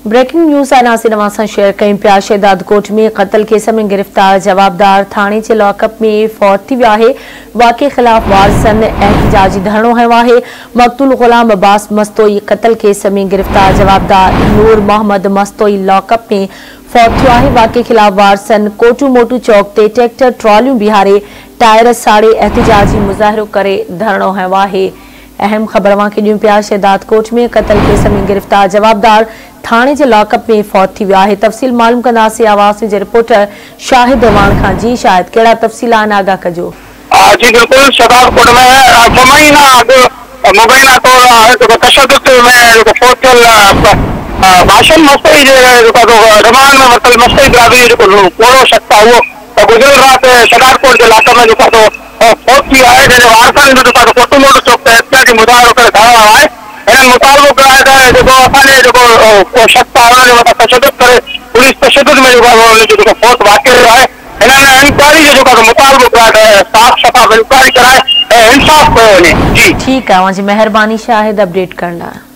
Breaking news Nasir नवासा share कयूं पिया। शहदाद कोट में क़त्ल केस में गिरफ्तार जवाबदार थाने जे लॉकअप में फौत थी वियो आहे। वाक़े ख़िलाफ़ वारसन एहतजाजी धरणो हयो आहे। मक़तूल ग़ुलाम अब्बास मस्तोई क़त्ल केस में गिरफ्तार जवाबदार नूर मोहम्मद मस्तोई लॉकअप में फौत थियो आहे। वाक़े ख़िलाफ़ वारसन कोटू मोटू चौक ते ट्रैक्टर ट्रॉलियूं बिहारे टायर साड़े एहतजाजी मुज़ाहिरो करे धरणो हयो आहे। अहम ख़बर वांखे ॾियूं पिया। शहदाद कोट में क़त्ल केस में गिरफ्तार जवाबदार थाने जे लॉकअप में फौत थी वियो आहे। तफ़सील मालूम कंदासीं आवाज़ जे रिपोर्टर शाहिद अवान खां। जी शाहिद, कहिड़ा तफ़सील आहिनि, आगाह कजो। जी बिल्कुल, शहदाद कोट में मुबैना मुबैना तौर तशद्दुद में फौत थियल भाषण मस्तई जे रिमांड में वरितल मस्तई बिरादरी जो पूरो शख्स आहे उहो गुज़िरियल राति शहदाद कोट जे इलाइक़े में फौत थी आहे, जंहिंजे वारसनि जो कोटू मोटू चौक ते एहतजाजी मुज़ाहिरो करे धरणो हयो आहे। हिननि मुतालबो कराए त असांजे शख्स आहे हुन जे मथां तशद्दुद करे पुलिस तशद्दुद में फौत वाक़िअ रहियो आहे। हिननि इंक्वायरी जो मुतालबो कराए साफ़ शफ़ाफ़ इंक्वायरी कराए इंसाफ़ कयो वञे। जी ठीकु आहे, मुंहिंजी महिरबानी शाहिद अपडेट करण लाइ।